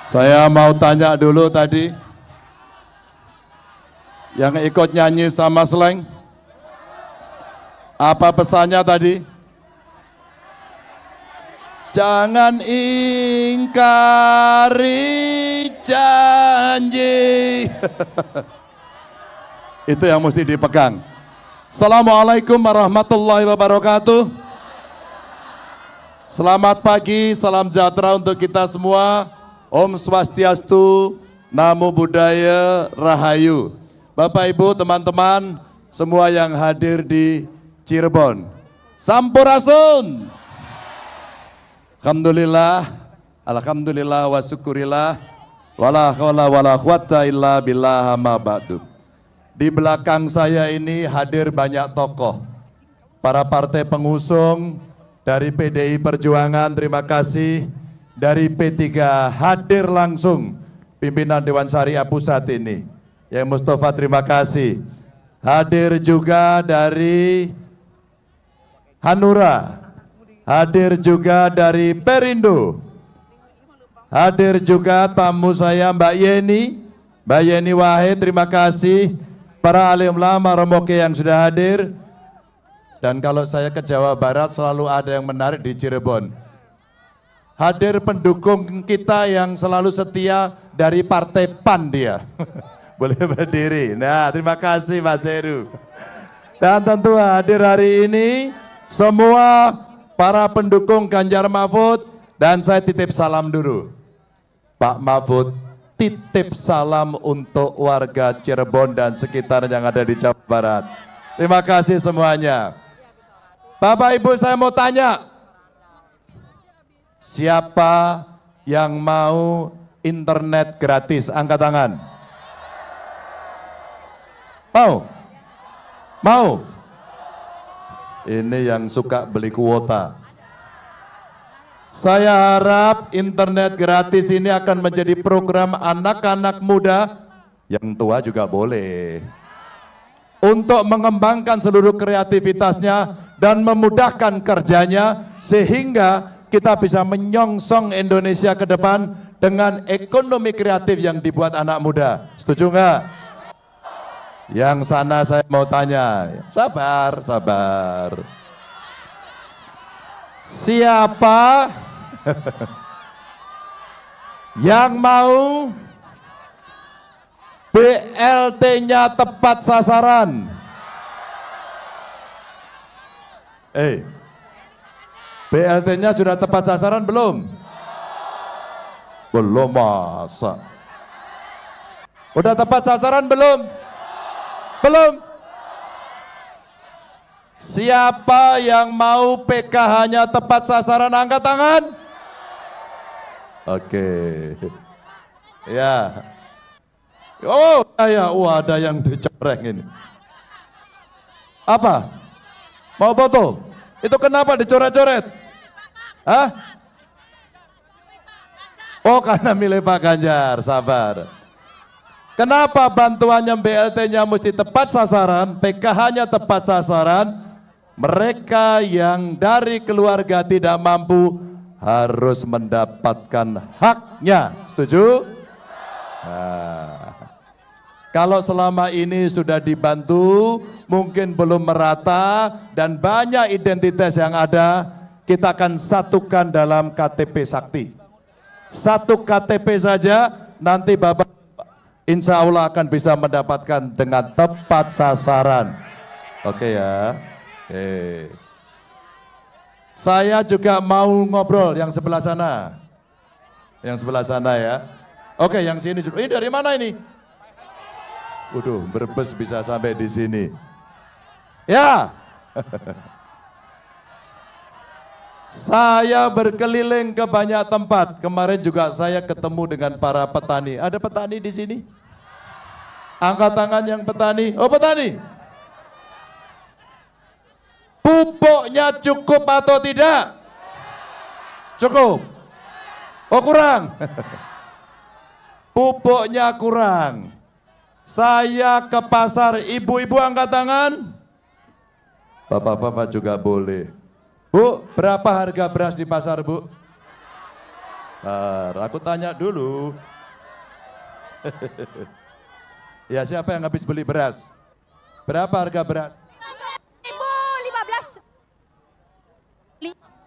Saya mau tanya dulu tadi, yang ikut nyanyi sama Sleng, apa pesannya tadi? Jangan ingkari janji. Itu yang mesti dipegang. Assalamualaikum warahmatullahi wabarakatuh. Selamat pagi, salam sejahtera untuk kita semua. Om Swastiastu, Namo Buddhaya, Rahayu. Bapak Ibu, teman-teman, semua yang hadir di Cirebon. Sampurasun. Alhamdulillah, alhamdulillah wa syukurillah, wala haula wala quwata illa billah ma ba'du. Di belakang saya ini hadir banyak tokoh, para partai pengusung dari PDI Perjuangan, terima kasih. Dari P3 hadir langsung pimpinan Dewan Syariah Pusat ini. Yang Mustafa, terima kasih. Hadir juga dari Hanura, hadir juga dari Perindo, hadir juga tamu saya Mbak Yeni Wahid, terima kasih. Para alim ulama Romoke yang sudah hadir. Dan kalau saya ke Jawa Barat selalu ada yang menarik di Cirebon. Hadir pendukung kita yang selalu setia dari Partai PAN dia. Boleh berdiri. Nah, terima kasih Mas Heru. Dan tentu hadir hari ini semua para pendukung Ganjar Mahfud, dan saya titip salam dulu. Pak Mahfud, titip salam untuk warga Cirebon dan sekitar yang ada di Jawa Barat. Terima kasih semuanya. Bapak Ibu, saya mau tanya, siapa yang mau internet gratis? Angkat tangan. Mau? Mau? Ini yang suka beli kuota. Saya harap internet gratis ini akan menjadi program anak-anak muda, yang tua juga boleh, untuk mengembangkan seluruh kreativitasnya dan memudahkan kerjanya, sehingga kita bisa menyongsong Indonesia ke depan dengan ekonomi kreatif yang dibuat anak muda. Setuju nggak? Yang sana saya mau tanya, sabar, sabar. Siapa yang mau BLT-nya tepat sasaran? BLT-nya sudah tepat sasaran belum? Belum, masa? Udah tepat sasaran belum? Belum. Siapa yang mau PKH-nya tepat sasaran, angkat tangan. Oke. Ya. Oh, ya, ada yang dicoreng ini. Apa? Mau foto? Itu kenapa dicoret-coret? Hah? Oh, karena milih Pak Ganjar, sabar. Kenapa bantuannya BLT-nya mesti tepat sasaran, PKH-nya tepat sasaran? Mereka yang dari keluarga tidak mampu harus mendapatkan haknya. Setuju? Nah, kalau selama ini sudah dibantu, mungkin belum merata dan banyak identitas yang ada, kita akan satukan dalam KTP Sakti. Satu KTP saja, nanti Bapak insya Allah akan bisa mendapatkan dengan tepat sasaran. Oke ya. Oke. Saya juga mau ngobrol yang sebelah sana. Yang sebelah sana ya. Oke, yang sini. Ini dari mana ini? Waduh, Brebes bisa sampai di sini. Ya. Saya berkeliling ke banyak tempat. Kemarin juga saya ketemu dengan para petani. Ada petani di sini? Angkat tangan yang petani. Oh, petani. Pupuknya cukup atau tidak? Cukup. Oh, kurang. Pupuknya kurang. Saya ke pasar, ibu-ibu angkat tangan. Bapak-bapak juga boleh. Bu, berapa harga beras di pasar, Bu? Aku tanya dulu. Ya, siapa yang habis beli beras? Berapa harga beras?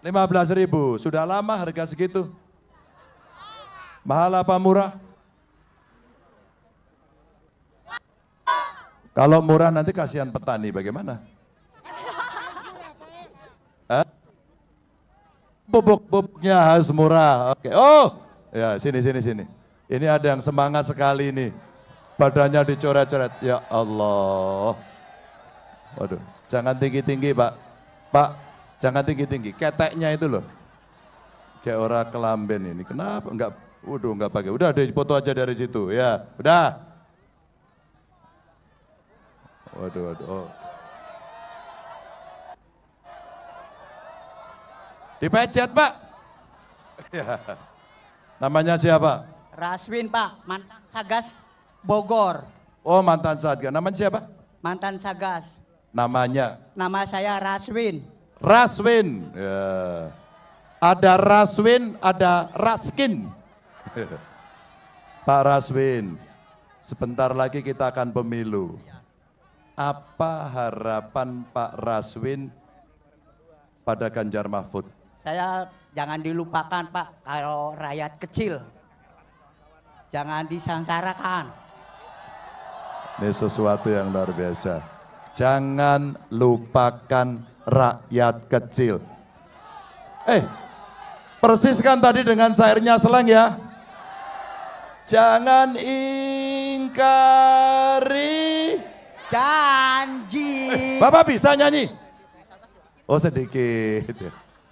15.000. Sudah lama harga segitu? Mahal apa murah? Kalau murah nanti kasihan petani, bagaimana? Pupuknya harus murah. Oke. Oh, ya sini. Ini ada yang semangat sekali nih. Badannya dicoret-coret. Ya Allah. Waduh, jangan tinggi-tinggi, Pak. Pak, jangan tinggi-tinggi. Keteknya itu loh. Kayak orang kelamben ini. Kenapa? Enggak pakai. Udah deh, foto aja dari situ. Ya, udah. Waduh. Oh. Dipecet, Pak. Ya. Namanya siapa? Raswin, Pak, mantan Sagas Bogor. Oh, mantan Satgas. Namanya siapa? Mantan Sagas. Namanya? Nama saya Raswin. Raswin. Ya. Ada Raswin, ada Raskin. Pak Raswin, sebentar lagi kita akan pemilu. Apa harapan Pak Raswin pada Ganjar Mahfud? Saya jangan dilupakan, Pak, kalau rakyat kecil. Jangan disangsarakan. Ini sesuatu yang luar biasa. Jangan lupakan rakyat kecil. Persis kan tadi dengan syairnya Slang ya. Jangan ingkari janji. Bapak bisa nyanyi? Oh sedikit.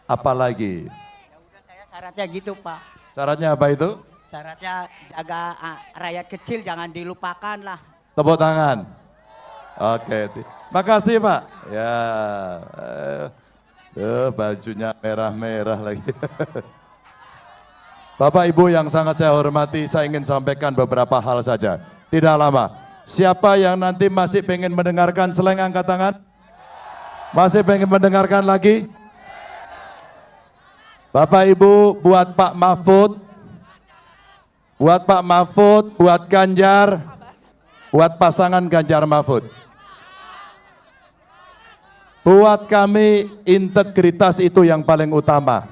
Apalagi? Ya udah, saya syaratnya gitu, Pak. Syaratnya apa itu? Syaratnya jaga rakyat kecil jangan dilupakan lah. Tepuk tangan. Oke, makasih Pak. Ya, bajunya merah-merah lagi. Bapak Ibu yang sangat saya hormati, saya ingin sampaikan beberapa hal saja. Tidak lama. Siapa yang nanti masih pengen mendengarkan Slang, angkat tangan? Masih pengen mendengarkan lagi? Bapak Ibu, buat Pak Mahfud, buat Ganjar, buat pasangan Ganjar Mahfud. Buat kami integritas itu yang paling utama.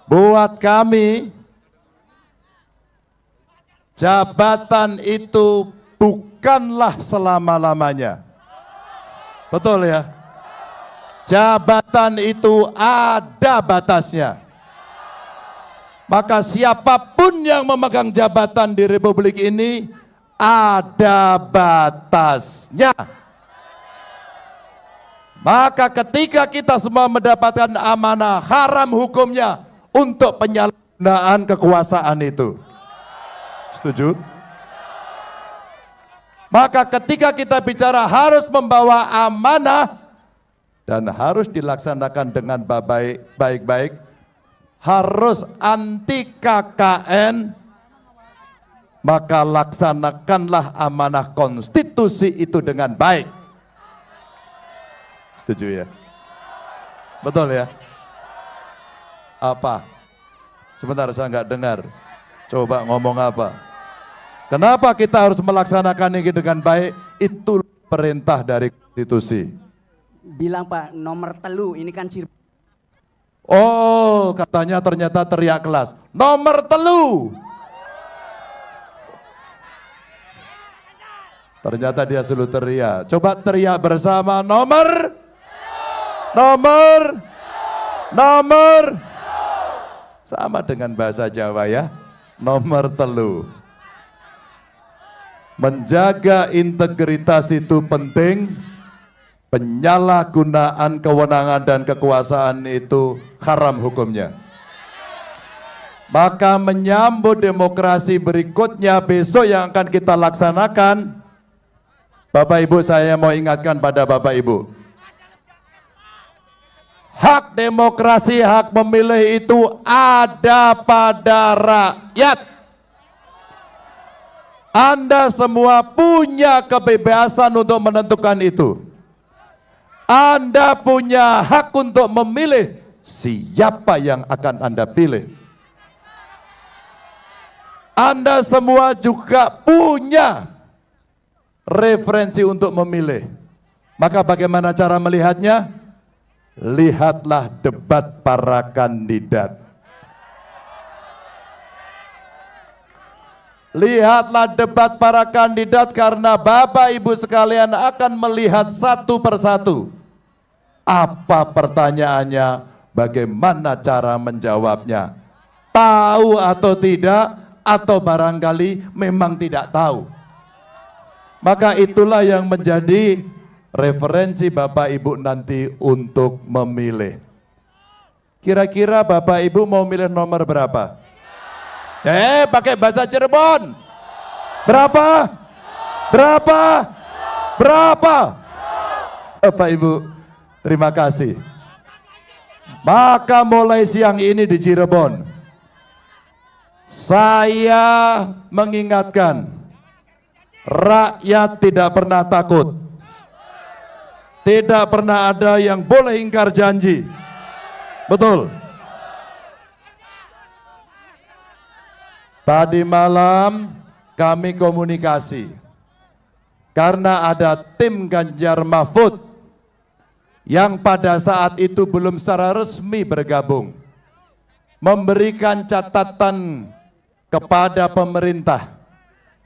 Buat kami jabatan itu bukanlah selama-lamanya. Betul ya? Jabatan itu ada batasnya. Maka siapapun yang memegang jabatan di Republik ini ada batasnya. Maka ketika kita semua mendapatkan amanah, haram hukumnya untuk penyalahgunaan kekuasaan itu. Setuju? Maka ketika kita bicara harus membawa amanah dan harus dilaksanakan dengan baik-baik, harus anti KKN, maka laksanakanlah amanah konstitusi itu dengan baik. Setuju ya? Betul ya? Apa? Sebentar, saya nggak dengar. Coba ngomong apa? Kenapa kita harus melaksanakan ini dengan baik? Itu perintah dari konstitusi. Bilang Pak, nomor telu ini kan Oh, katanya ternyata teriak kelas. Nomor telu. Ternyata dia selalu teriak. Coba teriak bersama, nomor. Sama dengan bahasa Jawa ya. Nomor telu. Menjaga integritas itu penting. Penyalahgunaan kewenangan dan kekuasaan itu haram hukumnya. Maka menyambut demokrasi berikutnya besok yang akan kita laksanakan, Bapak Ibu, saya mau ingatkan pada Bapak Ibu, hak demokrasi, hak memilih itu ada pada rakyat. Anda semua punya kebebasan untuk menentukan itu. Anda punya hak untuk memilih siapa yang akan Anda pilih. Anda semua juga punya referensi untuk memilih. Maka bagaimana cara melihatnya? Lihatlah debat para kandidat. Lihatlah debat para kandidat karena Bapak Ibu sekalian akan melihat satu persatu. Apa pertanyaannya, bagaimana cara menjawabnya. Tahu atau tidak, atau barangkali memang tidak tahu. Maka itulah yang menjadi referensi Bapak Ibu nanti untuk memilih. Kira-kira Bapak Ibu mau milih nomor berapa? Pakai bahasa Cirebon. Berapa? Berapa? Berapa? Bapak Ibu, terima kasih. Maka mulai siang ini di Cirebon, saya mengingatkan, rakyat tidak pernah takut. Tidak pernah ada yang boleh ingkar janji. Betul. Tadi malam kami komunikasi. Karena ada tim Ganjar Mahfud yang pada saat itu belum secara resmi bergabung. Memberikan catatan kepada pemerintah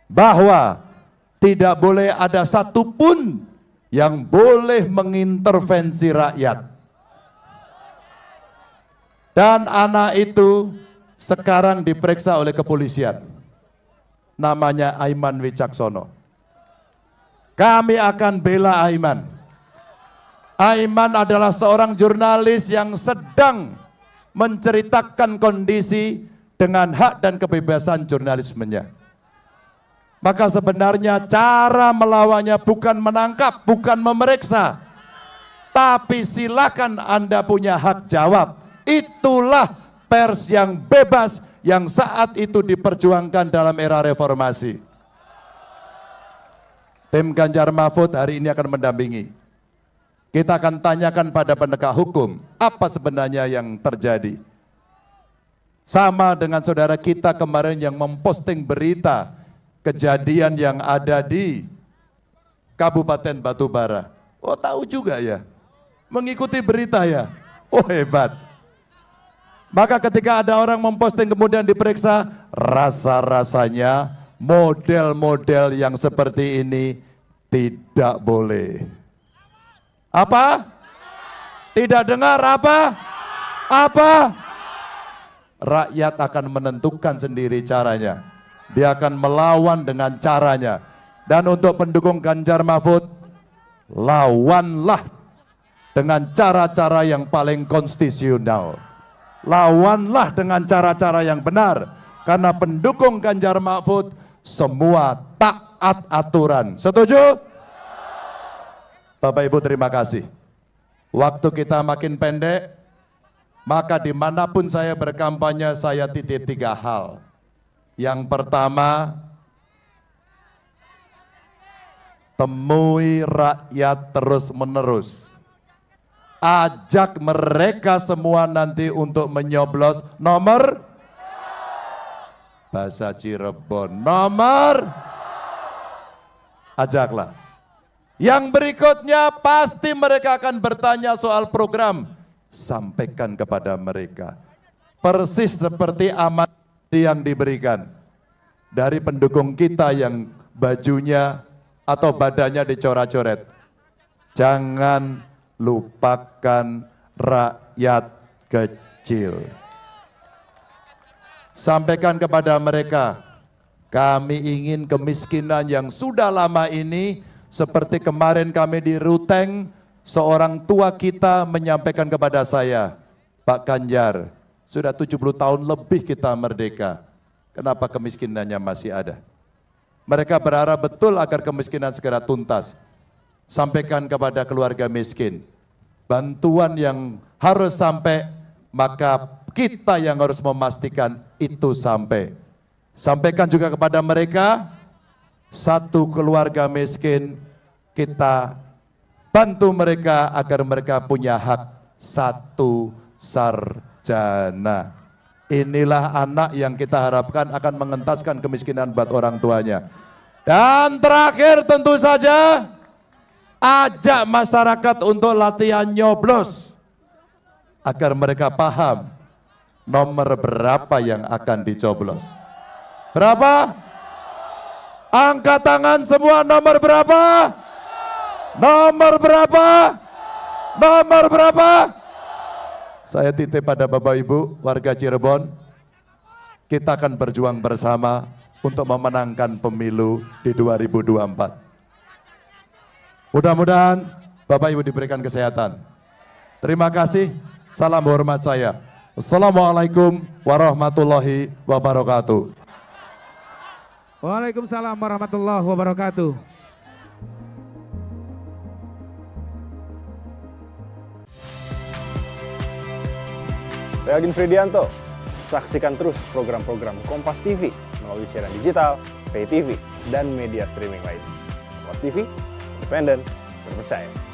bahwa tidak boleh ada satupun yang boleh mengintervensi rakyat. Dan anak itu sekarang diperiksa oleh kepolisian. Namanya Aiman Wicaksono. Kami akan bela Aiman. Aiman adalah seorang jurnalis yang sedang menceritakan kondisi dengan hak dan kebebasan jurnalismenya. Maka sebenarnya cara melawannya bukan menangkap, bukan memeriksa, tapi silakan Anda punya hak jawab. Itulah pers yang bebas yang saat itu diperjuangkan dalam era reformasi. Tim Ganjar Mahfud hari ini akan mendampingi. Kita akan tanyakan pada penegak hukum, apa sebenarnya yang terjadi. Sama dengan saudara kita kemarin yang memposting berita kejadian yang ada di Kabupaten Batubara. Oh, tahu juga ya, mengikuti berita ya. Oh, hebat. Maka ketika ada orang memposting kemudian diperiksa, rasa-rasanya model-model yang seperti ini tidak boleh. Apa? Tidak dengar apa? Apa? Rakyat akan menentukan sendiri caranya. Dia akan melawan dengan caranya. Dan untuk pendukung Ganjar Mahfud, lawanlah dengan cara-cara yang paling konstitusional. Lawanlah dengan cara-cara yang benar. Karena pendukung Ganjar Mahfud semua taat aturan. Setuju? Bapak Ibu terima kasih. Waktu kita makin pendek, maka dimanapun saya berkampanye saya titip 3 hal. Yang pertama, temui rakyat terus-menerus. Ajak mereka semua nanti untuk menyoblos nomor bahasa Cirebon. Nomor, ajaklah. Yang berikutnya pasti mereka akan bertanya soal program. Sampaikan kepada mereka. Persis seperti amanat yang diberikan dari pendukung kita yang bajunya atau badannya dicoret-coret. Jangan lupakan rakyat kecil. Sampaikan kepada mereka, kami ingin kemiskinan yang sudah lama ini, seperti kemarin kami di Ruteng, seorang tua kita menyampaikan kepada saya, Pak Ganjar, sudah 70 tahun lebih kita merdeka, kenapa kemiskinannya masih ada? Mereka berharap betul agar kemiskinan segera tuntas. Sampaikan kepada keluarga miskin, bantuan yang harus sampai, maka kita yang harus memastikan itu sampai. Sampaikan juga kepada mereka, satu keluarga miskin, kita bantu mereka agar mereka punya hak 1 sarjana. Inilah anak yang kita harapkan akan mengentaskan kemiskinan buat orang tuanya. Dan terakhir tentu saja, ajak masyarakat untuk latihan nyoblos. Agar mereka paham nomor berapa yang akan dicoblos. Berapa? Angkat tangan semua, nomor berapa? Nomor berapa? Nomor berapa? Saya titip pada Bapak Ibu warga Cirebon, kita akan berjuang bersama untuk memenangkan pemilu di 2024. Mudah-mudahan Bapak Ibu diberikan kesehatan. Terima kasih, salam hormat saya. Assalamualaikum warahmatullahi wabarakatuh. Waalaikumsalam warahmatullahi wabarakatuh. Saya Agin Fridianto. Saksikan terus program-program Kompas TV melalui siaran digital, pay TV, dan media streaming lain. Kompas TV, independen, terpercaya.